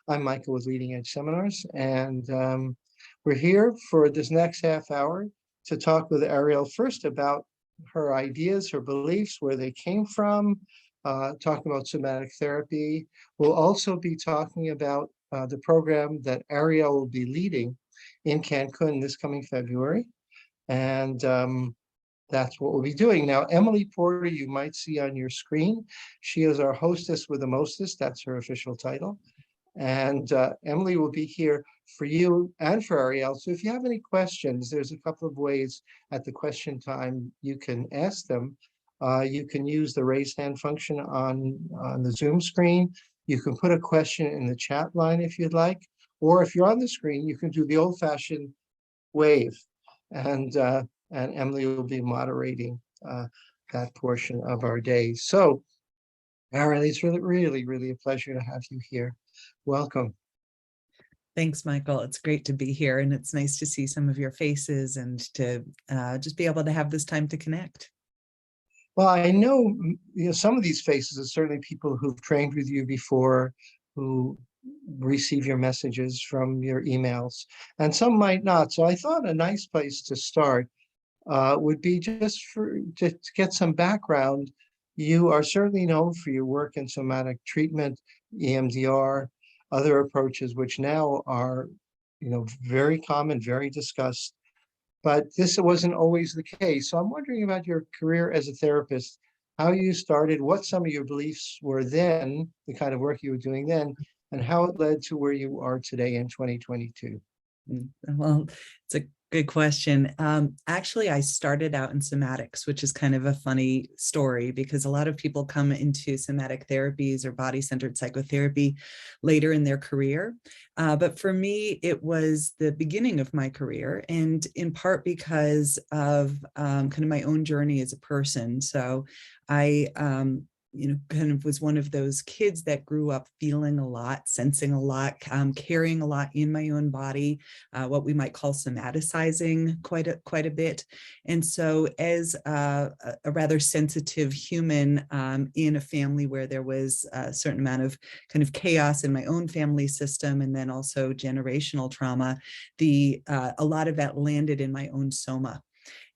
I'm Michael with Leading Edge Seminars, and we're here for this next half hour to talk with Arielle first about her ideas, her beliefs, where they came from, talking about somatic therapy. We'll also be talking about the program that Arielle will be leading in Cancun this coming February. And that's what we'll be doing. Now, Emily Porter, you might see on your screen. She is our hostess with the mostest. That's her official title. And Emily will be here for you and for Arielle. So if you have any questions, there's a couple of ways at the question time you can ask them. You can use the raise hand function on the Zoom screen. You can put a question in the chat line if you'd like. Or if you're on the screen, you can do the old-fashioned wave. And Emily will be moderating that portion of our day. So, Arielle, it's really a pleasure to have you here. Welcome. Thanks, Michael. It's great to be here, and it's nice to see some of your faces and to just be able to have this time to connect. Well, I know, some of these faces are certainly people who've trained with you before, who receive your messages from your emails, and some might not. So I thought a nice place to start would be just to get some background. You are certainly known for your work in somatic treatment, EMDR, other approaches, which now are, very common, very discussed. But this wasn't always the case. So I'm wondering about your career as a therapist, how you started, what some of your beliefs were then, the kind of work you were doing then, and how it led to where you are today in 2022. Well, it's a good question. Actually, I started out in somatics, which is kind of a funny story because a lot of people come into somatic therapies or body-centered psychotherapy later in their career. But for me, it was the beginning of my career, and in part because of kind of my own journey as a person. So I kind of was one of those kids that grew up feeling a lot, sensing a lot, carrying a lot in my own body, what we might call somaticizing quite a bit. And so as a rather sensitive human in a family where there was a certain amount of kind of chaos in my own family system, and then also generational trauma, a lot of that landed in my own soma.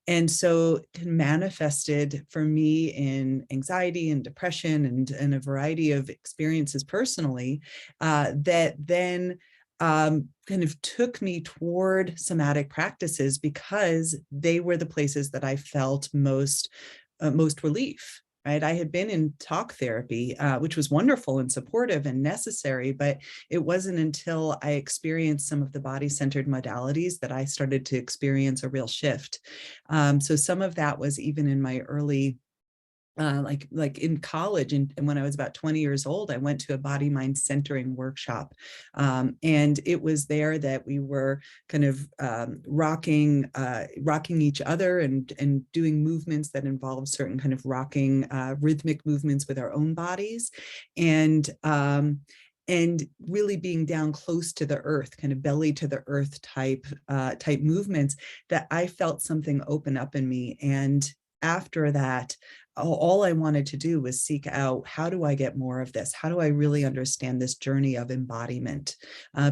And so it manifested for me in anxiety and depression and a variety of experiences personally that then kind of took me toward somatic practices because they were the places that I felt most relief. Right. I had been in talk therapy, which was wonderful and supportive and necessary, but it wasn't until I experienced some of the body-centered modalities that I started to experience a real shift. So some of that was even in my early like in college, and when I was about 20 years old, I went to a body mind centering workshop, and it was there that we were kind of rocking each other and doing movements that involved certain kind of rocking rhythmic movements with our own bodies, and really being down close to the earth, kind of belly to the earth type movements, that I felt something open up in me. And after that, all I wanted to do was seek out, how do I get more of this? How do I really understand this journey of embodiment?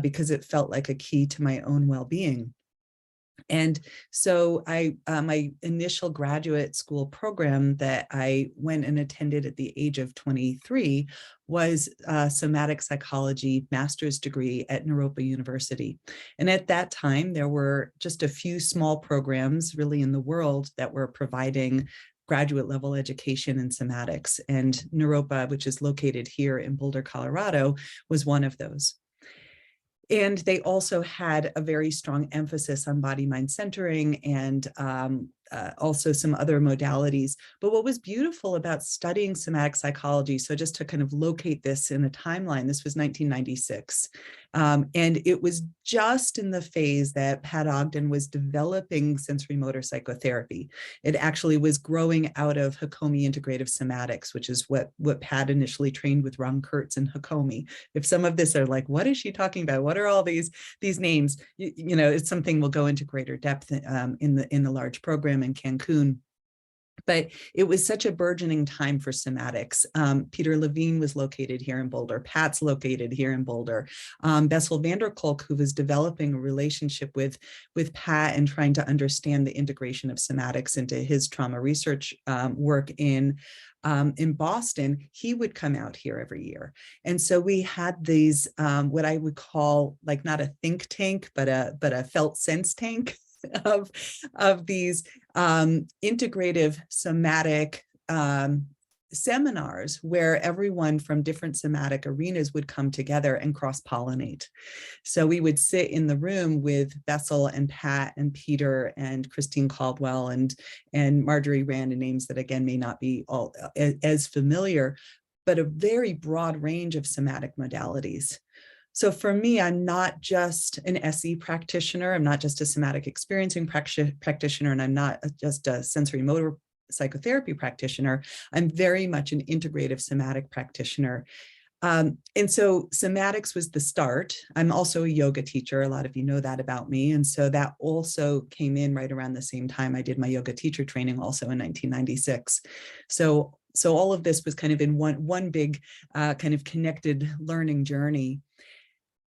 Because it felt like a key to my own well-being. And so my initial graduate school program that I went and attended at the age of 23 was a somatic psychology master's degree at Naropa University. And at that time, there were just a few small programs really in the world that were providing graduate level education in somatics. And Naropa, which is located here in Boulder, Colorado, was one of those. And they also had a very strong emphasis on body-mind centering and also some other modalities. But what was beautiful about studying somatic psychology, so just to kind of locate this in a timeline, this was 1996. And it was just in the phase that Pat Ogden was developing sensory motor psychotherapy. It actually was growing out of Hakomi integrative somatics, which is what Pat initially trained with Ron Kurtz and Hakomi. If some of this are like, what is she talking about? What are all these names? It's something we'll go into greater depth in the large program in Cancun. But it was such a burgeoning time for somatics. Peter Levine was located here in Boulder. Pat's located here in Boulder. Bessel van der Kolk, who was developing a relationship with Pat and trying to understand the integration of somatics into his trauma research work in Boston, he would come out here every year. And so we had these, what I would call like not a think tank, but a felt sense tank of these integrative somatic seminars where everyone from different somatic arenas would come together and cross-pollinate. So we would sit in the room with Bessel and Pat and Peter and Christine Caldwell and Marjorie Rand, and names that again may not be all as familiar, but a very broad range of somatic modalities. So for me, I'm not just an SE practitioner, I'm not just a somatic experiencing practitioner, and I'm not just a sensory motor psychotherapy practitioner. I'm very much an integrative somatic practitioner. And so somatics was the start. I'm also a yoga teacher. A lot of you know that about me. And so that also came in right around the same time I did my yoga teacher training also in 1996. So all of this was kind of in one big kind of connected learning journey.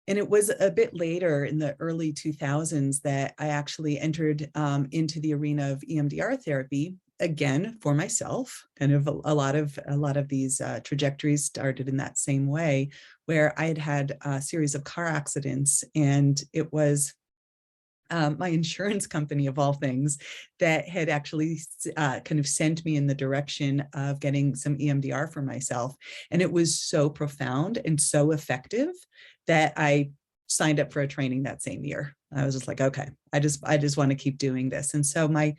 And it was a bit later in the early 2000s that I actually entered into the arena of EMDR therapy, again, for myself. Kind of a lot of these trajectories started in that same way, where I had a series of car accidents, and it was my insurance company, of all things, that had actually kind of sent me in the direction of getting some EMDR for myself. And it was so profound and so effective that I signed up for a training that same year. I was just like, okay, I just want to keep doing this. And so my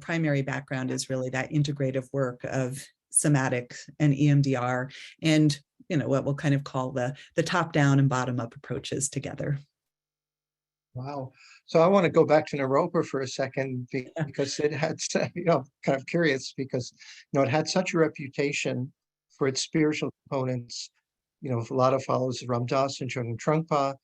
primary background is really that integrative work of somatic and EMDR, and what we'll kind of call the top down and bottom up approaches together. Wow. So I want to go back to Naropa for a second, because it had, kind of curious, because, it had such a reputation for its spiritual components. A lot of followers of Ram Dass and Chogyam Trungpa,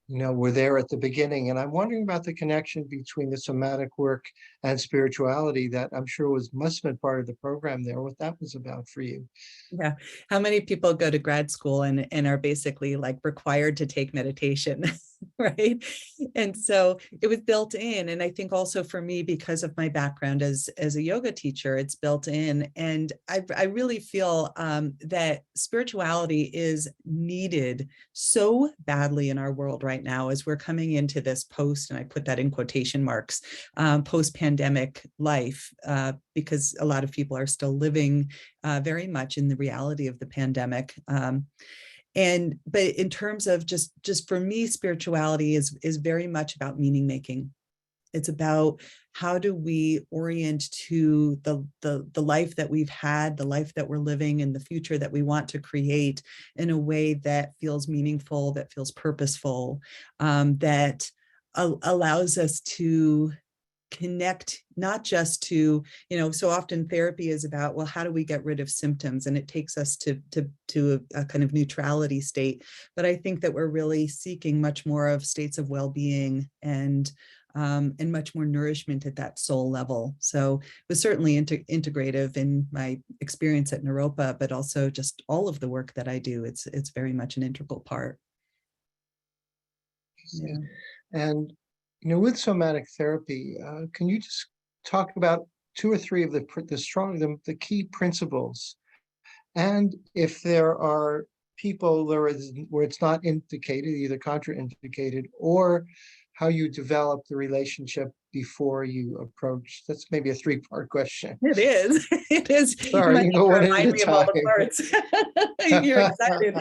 were there at the beginning. And I'm wondering about the connection between the somatic work and spirituality that I'm sure must have been part of the program there, what that was about for you. Yeah. How many people go to grad school and are basically like required to take meditation, right? And so it was built in. And I think also for me, because of my background as a yoga teacher, it's built in. And I really feel that spirituality is needed so badly in our world right now, as we're coming into this post, and I put that in quotation marks, post-pandemic life, because a lot of people are still living very much in the reality of the pandemic. But in terms of just for me, spirituality is very much about meaning making. It's about how do we orient to the life that we've had, the life that we're living, and the future that we want to create in a way that feels meaningful, that feels purposeful, that allows us to connect not just to, so often therapy is about, well, how do we get rid of symptoms? And it takes us to a kind of neutrality state. But I think that we're really seeking much more of states of well-being and much more nourishment at that soul level. So it was certainly integrative in my experience at Naropa, but also just all of the work that I do. It's very much an integral part. Yeah. And with somatic therapy, can you just talk about two or three of the key principles, and if there are people where it's not indicated, either contraindicated, or how you develop the relationship before you approach? That's maybe a three-part question. It is. It is. Sorry, one at a me of all the time. parts. You're excited.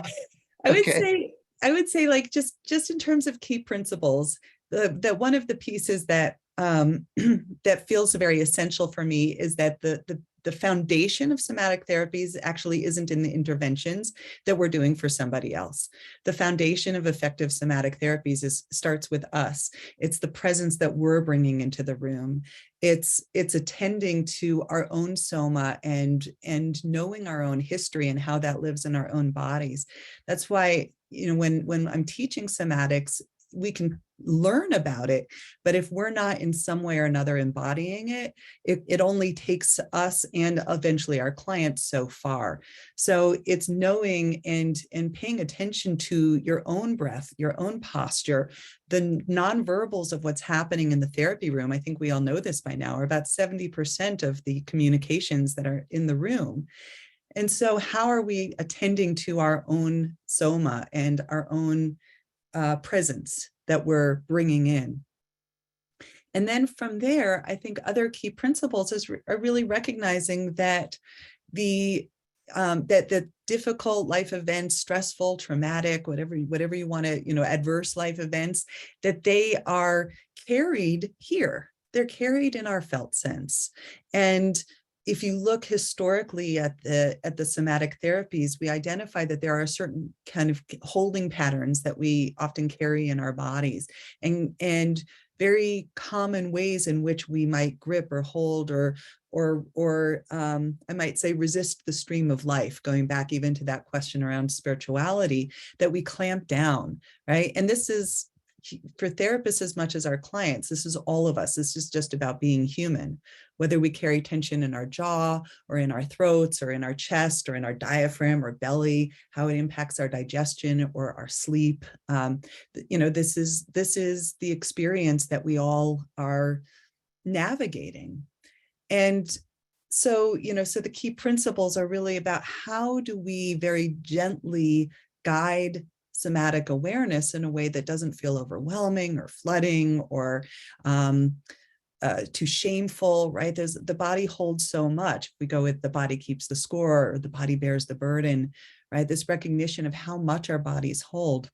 I would say like just in terms of key principles, that one of the pieces that that feels very essential for me is that the foundation of somatic therapies actually isn't in the interventions that we're doing for somebody else. The foundation of effective somatic therapies starts with us. It's the presence that we're bringing into the room. It's attending to our own soma and knowing our own history and how that lives in our own bodies. That's why, when I'm teaching somatics, we can learn about it, but if we're not in some way or another embodying it, it only takes us and eventually our clients so far. So it's knowing and paying attention to your own breath, your own posture, the nonverbals of what's happening in the therapy room. I think we all know this by now, are about 70% of the communications that are in the room. And so how are we attending to our own soma and our own presence that we're bringing in? And then from there, I think other key principles are really recognizing that the difficult life events, stressful, traumatic, whatever you want to, adverse life events, that they are carried here. They're carried in our felt sense. And if you look historically at the somatic therapies, we identify that there are certain kind of holding patterns that we often carry in our bodies, and very common ways in which we might grip or hold or I might say resist the stream of life, going back even to that question around spirituality, that we clamp down, right? And this is for therapists as much as our clients. This is all of us. This is just about being human, whether we carry tension in our jaw or in our throats or in our chest or in our diaphragm or belly, how it impacts our digestion or our sleep. This is the experience that we all are navigating. And so, so the key principles are really about how do we very gently guide somatic awareness in a way that doesn't feel overwhelming or flooding or too shameful, right? The body holds so much. We go with the body keeps the score, or the body bears the burden, right? This recognition of how much our bodies hold.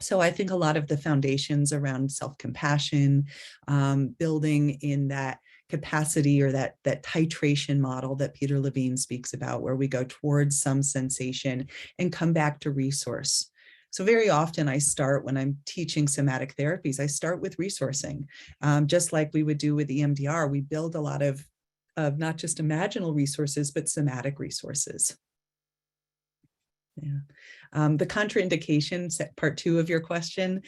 So I think a lot of the foundations around self-compassion, building in that capacity or that titration model that Peter Levine speaks about, where we go towards some sensation and come back to resource. So very often I start, when I'm teaching somatic therapies, I start with resourcing. Just like we would do with EMDR, we build a lot of not just imaginal resources, but somatic resources. Yeah. The contraindication, part 2 of your question,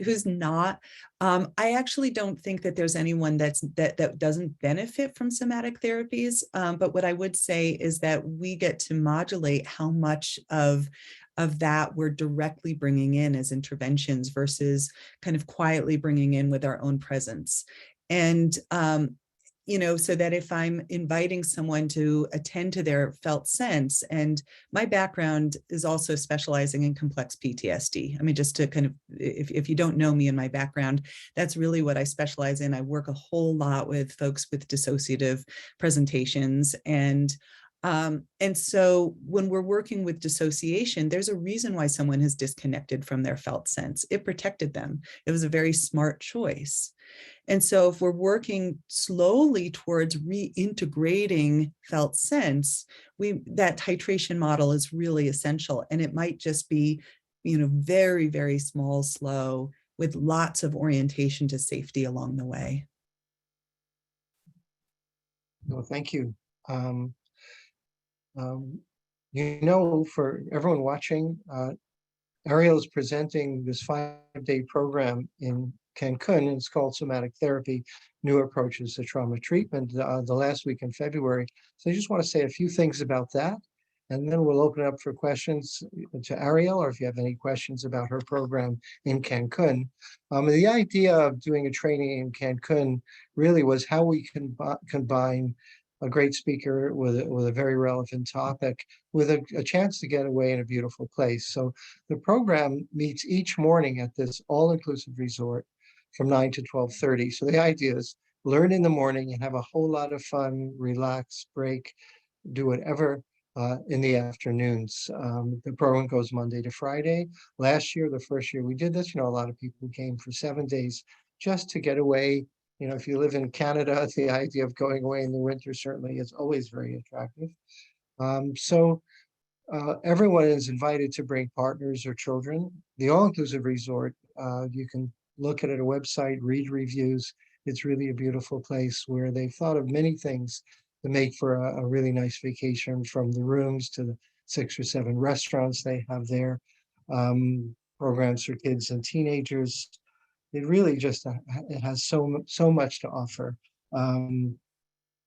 who's not, I actually don't think that there's anyone that doesn't benefit from somatic therapies. But what I would say is that we get to modulate how much of that we're directly bringing in as interventions versus kind of quietly bringing in with our own presence. And so that if I'm inviting someone to attend to their felt sense, and my background is also specializing in complex PTSD. I mean, just to kind of, if you don't know me and my background, that's really what I specialize in. I work a whole lot with folks with dissociative presentations. And so when we're working with dissociation, there's a reason why someone has disconnected from their felt sense. It protected them. It was a very smart choice. And so if we're working slowly towards reintegrating felt sense, that titration model is really essential. And it might just be, very, very small, slow, with lots of orientation to safety along the way. Well, thank you. For everyone watching, Arielle is presenting this 5-day program in Cancun, and it's called Somatic Therapy, New Approaches to Trauma Treatment, the last week in February. So I just want to say a few things about that, and then we'll open up for questions to Arielle, or if you have any questions about her program in Cancun. The idea of doing a training in Cancun really was how we can combine a great speaker with a very relevant topic, with a chance to get away in a beautiful place. So the program meets each morning at this all-inclusive resort from 9 to 12:30. So the idea is learn in the morning and have a whole lot of fun, relax, break, do whatever in the afternoons. The program goes Monday to Friday. Last year, the first year we did this, a lot of people came for 7 days just to get away. If you live in Canada, the idea of going away in the winter certainly is always very attractive. Everyone is invited to bring partners or children. The all-inclusive resort, you can look at it at a website, read reviews. It's really a beautiful place where they've thought of many things to make for a really nice vacation, from the rooms to the 6 or 7 restaurants they have there. programs for kids and teenagers. It really just, it has so much to offer.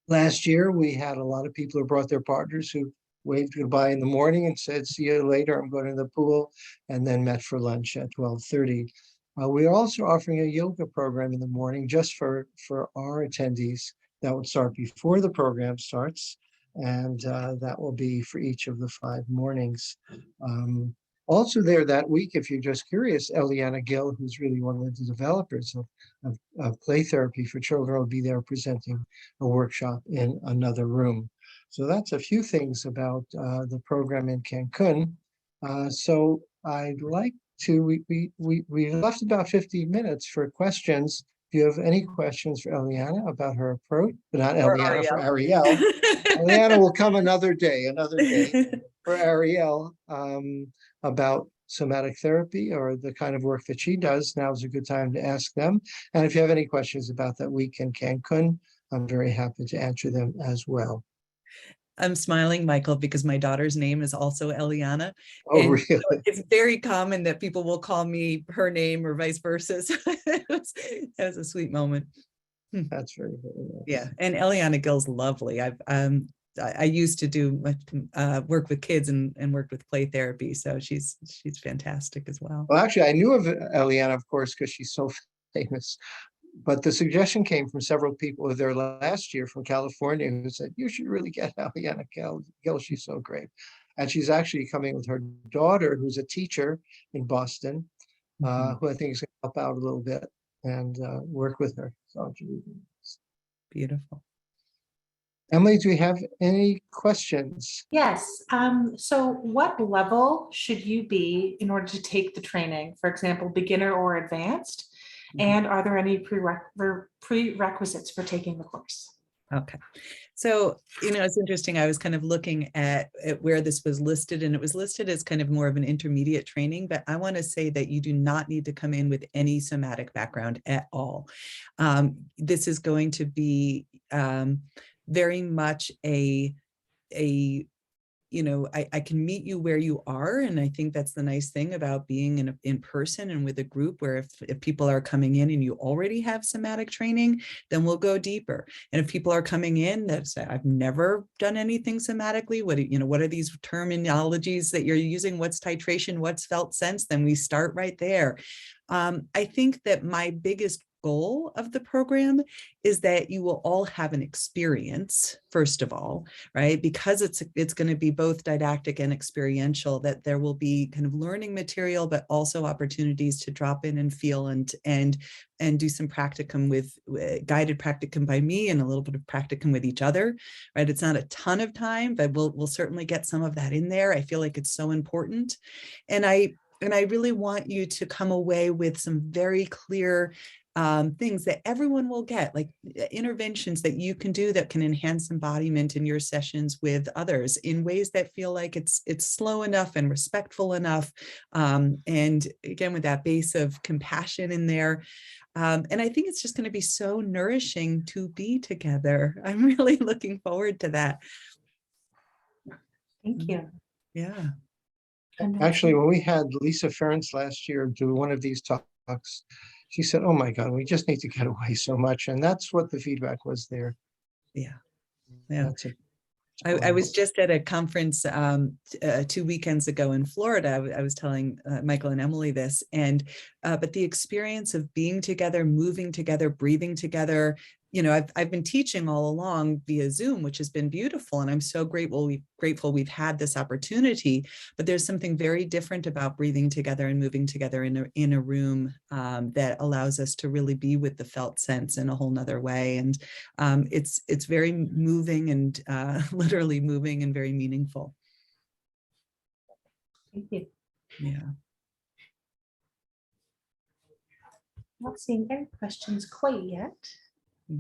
Last year, we had a lot of people who brought their partners who waved goodbye in the morning and said, see you later, I'm going to the pool, and then met for lunch at 12:30. We're also offering a yoga program in the morning just for our attendees. That would start before the program starts, and that will be for each of the 5 mornings. Also there that week, if you're just curious, Eliana Gill, who's really one of the developers of play therapy for children, will be there presenting a workshop in another room. So that's a few things about the program in Cancun. So I'd like to, we left about 50 minutes for questions. Do you have any questions for Eliana about her approach? But not Or Eliana, for Arielle. Arielle. Eliana will come another day for Arielle, about somatic therapy or the kind of work that she does. Now is a good time to ask them. And if you have any questions about that week in Cancun, I'm very happy to answer them as well. I'm smiling, Michael, because my daughter's name is also Eliana. Oh, And really? so it's very common that people will call me her name or vice versa. So it was a sweet moment. That's very nice. Yeah, and Eliana Gill's lovely. I used to do work with kids and worked with play therapy, so she's fantastic as well. Well, actually, I knew of Eliana, of course, because she's so famous. But the suggestion came from several people there last year from California who said, you should really get Arielle Gill. She's so great. And she's actually coming with her daughter, who's a teacher in Boston, who I think is going to help out a little bit and work with her. So beautiful. Emily, do we have any questions? Yes. So what level should you be in order to take the training? For example, beginner or advanced? And are there any prerequisites for taking the course? Okay. So, it's interesting. I was kind of looking at where this was listed, and it was listed as kind of more of an intermediate training, but I want to say that you do not need to come in with any somatic background at all. This is going to be very much I can meet you where you are. And I think that's the nice thing about being in person and with a group where if people are coming in and you already have somatic training, then we'll go deeper. And if people are coming in that say, I've never done anything somatically, what are these terminologies that you're using? What's titration? What's felt sense? Then we start right there. I think that my biggest goal of the program is that you will all have an experience, first of all, right? Because it's going to be both didactic and experiential, that there will be kind of learning material, but also opportunities to drop in and feel and do some practicum with guided practicum by me and a little bit of practicum with each other, right? It's not a ton of time, but we'll certainly get some of that in there. I feel like it's so important. And I really want you to come away with some very clear things that everyone will get, like interventions that you can do that can enhance embodiment in your sessions with others in ways that feel like it's slow enough and respectful enough. And again, with that base of compassion in there. And I think it's just going to be so nourishing to be together. I'm really looking forward to that. Thank you. Yeah. Actually, when we had Lisa Ferentz last year do one of these talks, she said, oh my God, we just need to get away so much. And that's what the feedback was there. Yeah. Yeah. That's it. I was just at a conference 2 weekends ago in Florida. I was telling Michael and Emily this, but the experience of being together, moving together, breathing together, I've been teaching all along via Zoom, which has been beautiful. And I'm so grateful we've had this opportunity, but there's something very different about breathing together and moving together in a room that allows us to really be with the felt sense in a whole nother way. And it's very moving and literally moving and very meaningful. Thank you. Yeah. Not seeing any questions quite yet.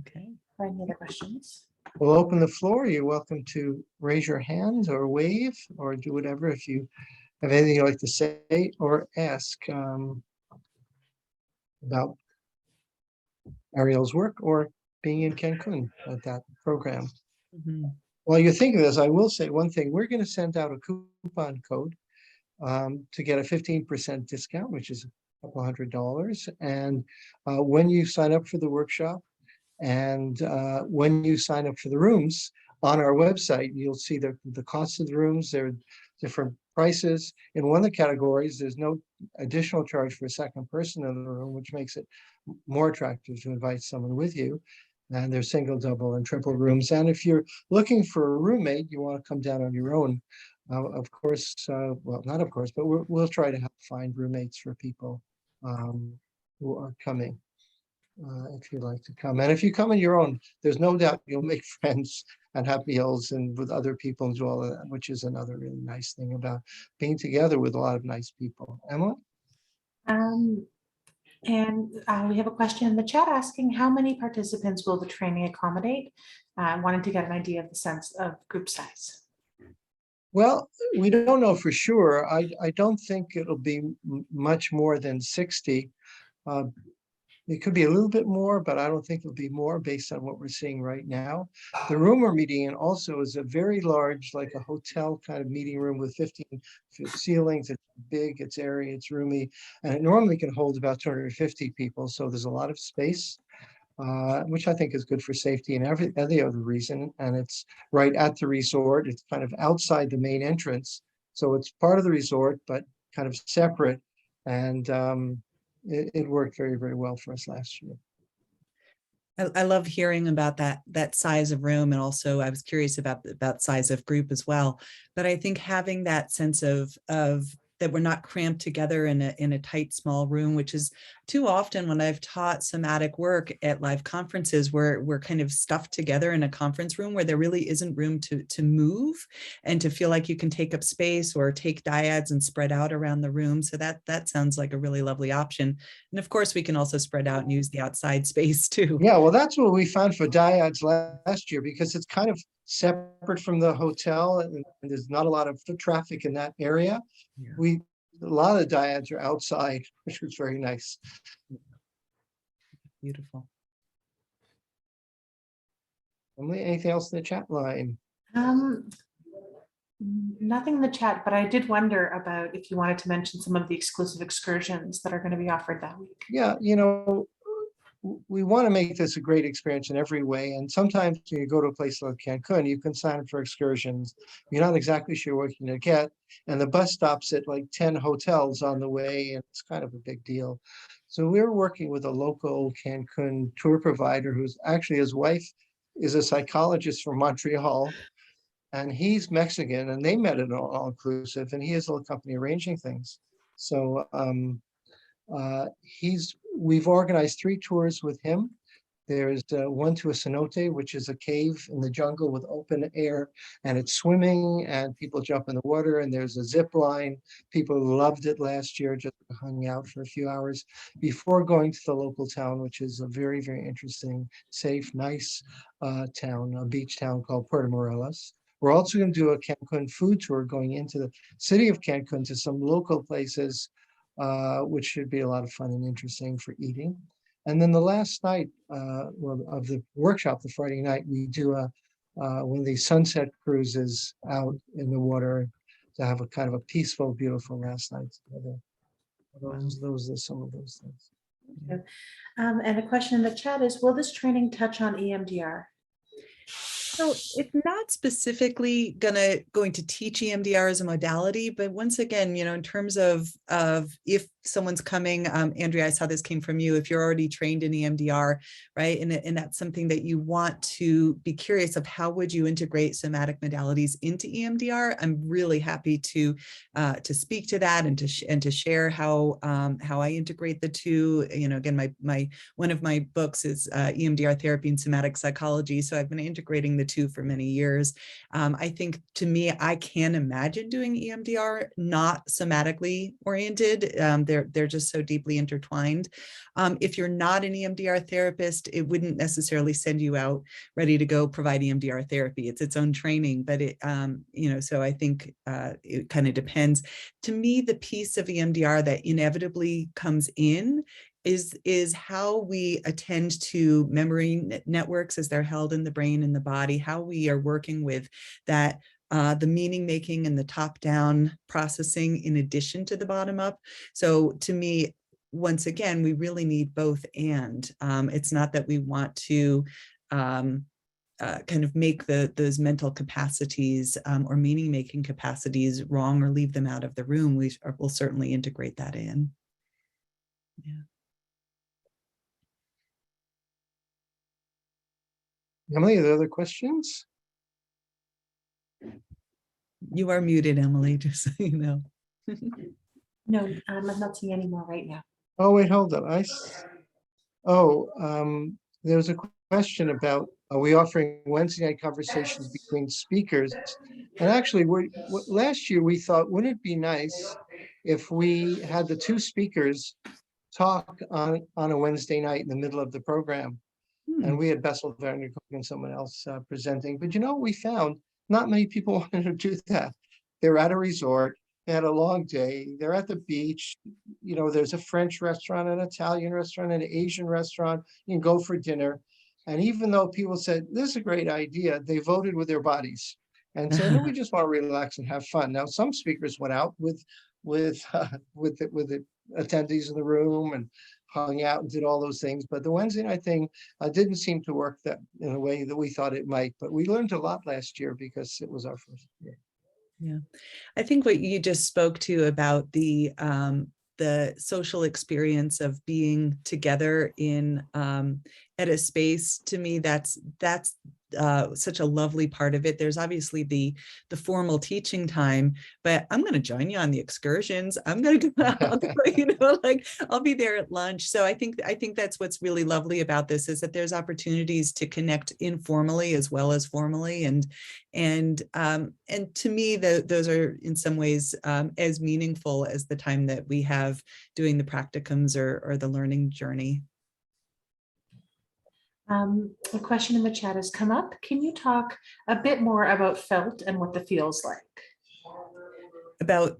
Okay. Or any other questions? We'll open the floor. You're welcome to raise your hand or wave or do whatever if you have anything you'd like to say or ask about Arielle's work or being in Cancun at that program. Mm-hmm. While you're thinking of this, I will say one thing. We're going to send out a coupon code to get a 15% discount, which is a couple $100. And when you sign up for the workshop and when you sign up for the rooms on our website, you'll see the cost of the rooms. There are different prices. In one of the categories, there's no additional charge for a second person in the room, which makes it more attractive to invite someone with you. And there's single, double, and triple rooms. And if you're looking for a roommate, you want to come down on your own. Of course, well, not of course, but we'll try to find roommates for people who are coming, if you'd like to come. And if you come on your own, there's no doubt you'll make friends and have meals and with other people as well, which is another really nice thing about being together with a lot of nice people. Emily? And we have a question in the chat asking how many participants will the training accommodate? Wanting to get an idea of the sense of group size. Well, we don't know for sure. I don't think it'll be much more than 60. It could be a little bit more, but I don't think it'll be more based on what we're seeing right now. The room we're meeting in also is a very large, like a hotel kind of meeting room with 15 ceilings. It's big, it's airy, it's roomy, and it normally can hold about 250 people. So there's a lot of space, which I think is good for safety and every other reason. And it's right at the resort. It's kind of outside the main entrance. So it's part of the resort, but kind of separate. And it worked very, very well for us last year. I love hearing about that size of room, and also I was curious about size of group as well. But I think having that sense of that we're not cramped together in a tight, small room, which is too often when I've taught somatic work at live conferences, where we're kind of stuffed together in a conference room where there really isn't room to move and to feel like you can take up space or take dyads and spread out around the room. So that sounds like a really lovely option. And of course, we can also spread out and use the outside space too. Yeah, well, that's what we found for dyads last year, because it's kind of separate from the hotel and there's not a lot of foot traffic in that area. Yeah. A lot of the dyads are outside, which was very nice. Beautiful. Emily, anything else in the chat line? Nothing in the chat, but I did wonder about if you wanted to mention some of the exclusive excursions that are going to be offered that week. Yeah, we want to make this a great experience in every way. And sometimes when you go to a place like Cancun, you can sign up for excursions. You're not exactly sure what you're going to get. And the bus stops at like 10 hotels on the way, and it's kind of a big deal. So we're working with a local Cancun tour provider who's actually, his wife is a psychologist from Montreal, and he's Mexican, and they met at all-inclusive, and he has a little company arranging things. So we've organized 3 tours with him. There's one to a cenote, which is a cave in the jungle with open air, and it's swimming and people jump in the water, and there's a zip line. People loved it last year, just hung out for a few hours before going to the local town, which is a very, very interesting, safe, nice town, a beach town called Puerto Morelos. We're also going to do a Cancun food tour going into the city of Cancun to some local places, which should be a lot of fun and interesting for eating. And then the last night of the workshop, the Friday night, we do one of these sunset cruises out in the water to have a kind of a peaceful, beautiful last night together. Those are some of those things. Okay. And a question in the chat is, will this training touch on EMDR? So it's not specifically going to teach EMDR as a modality, but once again, in terms of if someone's coming, Andrea, I saw this came from you, if you're already trained in EMDR, right? And that's something that you want to be curious of, how would you integrate somatic modalities into EMDR? I'm really happy to speak to that and to share how I integrate the two. Again, one of my books is EMDR therapy and somatic psychology. So I've been integrating the two for many years. I think, to me, I can imagine doing EMDR not somatically oriented. They're just so deeply intertwined. If you're not an EMDR therapist, it wouldn't necessarily send you out ready to go provide EMDR therapy. It's its own training, but so I think it kind of depends. To me, the piece of EMDR that inevitably comes in is how we attend to memory networks as they're held in the brain and the body, how we are working with that the meaning making and the top down processing in addition to the bottom up. So to me, once again, we really need both. And it's not that we want to kind of make those mental capacities or meaning making capacities wrong or leave them out of the room. We'll certainly integrate that in. Yeah. Emily, are there other questions? You are muted, Emily, just so you know. No, I'm not seeing any more right now. Oh, wait, hold on. There's a question about, are we offering Wednesday night conversations between speakers? And actually, last year we thought, wouldn't it be nice if we had the two speakers talk on a Wednesday night in the middle of the program? And we had Bessel Werner and someone else presenting. But we found not many people wanted to do that. They're at a resort. They had a long day. They're at the beach. There's a French restaurant, an Italian restaurant, an Asian restaurant. You can go for dinner. And even though people said, this is a great idea, they voted with their bodies and said, no, we just want to relax and have fun. Now, some speakers went out with the attendees in the room and hung out and did all those things. But the Wednesday night thing didn't seem to work that in a way that we thought it might. But we learned a lot last year because it was our first year. Yeah, I think what you just spoke to about the social experience of being together in at a space, to me, that's such a lovely part of it. There's obviously the formal teaching time, but I'm going to join you on the excursions. I'm going to go out, I'll be there at lunch. So I think that's what's really lovely about this, is that there's opportunities to connect informally as well as formally. And to me, those are in some ways as meaningful as the time that we have doing the practicums or the learning journey. A question in the chat has come up. Can you talk a bit more about felt and what the feels like? About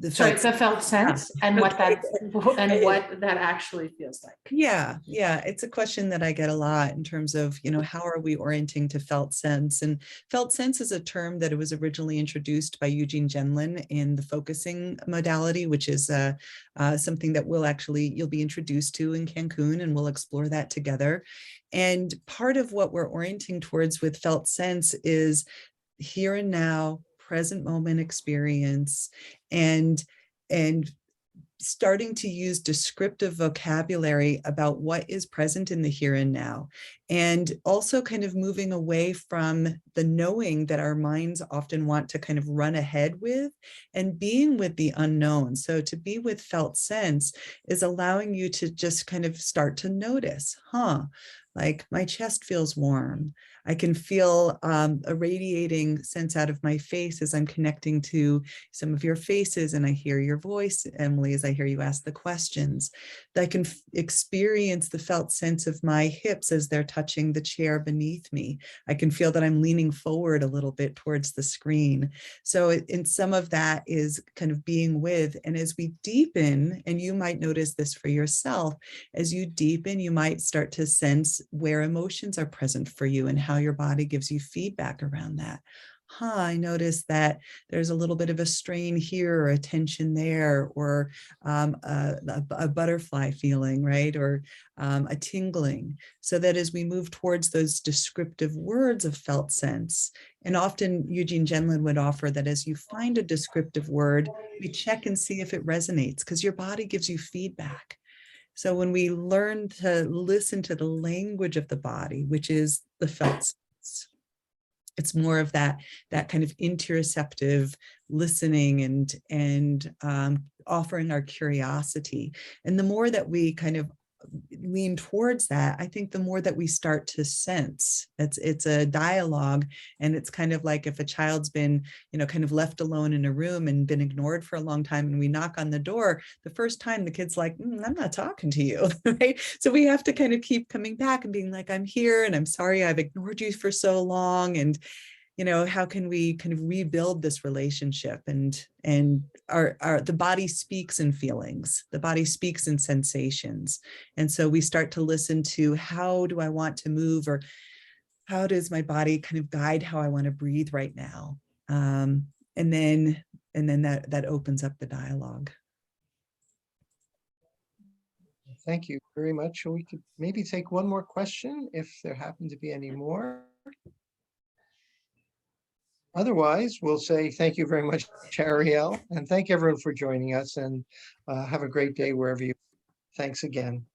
the felt sense and what that actually feels like. Yeah, it's a question that I get a lot in terms of, how are we orienting to felt sense? And felt sense is a term that it was originally introduced by Eugene Genlin in the focusing modality, which is something that you'll be introduced to in Cancun, and we'll explore that together. And part of what we're orienting towards with felt sense is here and now, present moment experience, and starting to use descriptive vocabulary about what is present in the here and now, and also kind of moving away from the knowing that our minds often want to kind of run ahead with, and being with the unknown. So to be with felt sense is allowing you to just kind of start to notice, like my chest feels warm. I can feel a radiating sense out of my face as I'm connecting to some of your faces, and I hear your voice, Emily, as I hear you ask the questions. I can experience the felt sense of my hips as they're touching the chair beneath me. I can feel that I'm leaning forward a little bit towards the screen. So in some of that is kind of being with, and as we deepen, and you might notice this for yourself, as you deepen, you might start to sense where emotions are present for you and how your body gives you feedback around that. I noticed that there's a little bit of a strain here, or a tension there, or a butterfly feeling, right? Or a tingling. So that as we move towards those descriptive words of felt sense, and often Eugene Genlin would offer that as you find a descriptive word, we check and see if it resonates, because your body gives you feedback. So when we learn to listen to the language of the body, which is the felt sense, it's more of that kind of interoceptive listening and offering our curiosity. And the more that we kind of lean towards that, I think the more that we start to sense. It's a dialogue, and it's kind of like if a child's been, kind of left alone in a room and been ignored for a long time, and we knock on the door, the first time the kid's like, I'm not talking to you, right? So we have to kind of keep coming back and being like, I'm here, and I'm sorry I've ignored you for so long. And how can we kind of rebuild this relationship? And the body speaks in feelings, the body speaks in sensations. And so we start to listen to, how do I want to move, or how does my body kind of guide how I want to breathe right now? And then that opens up the dialogue. Thank you very much. We could maybe take one more question if there happen to be any more. Otherwise, we'll say thank you very much, Arielle, and thank everyone for joining us, and have a great day wherever you. Thanks again.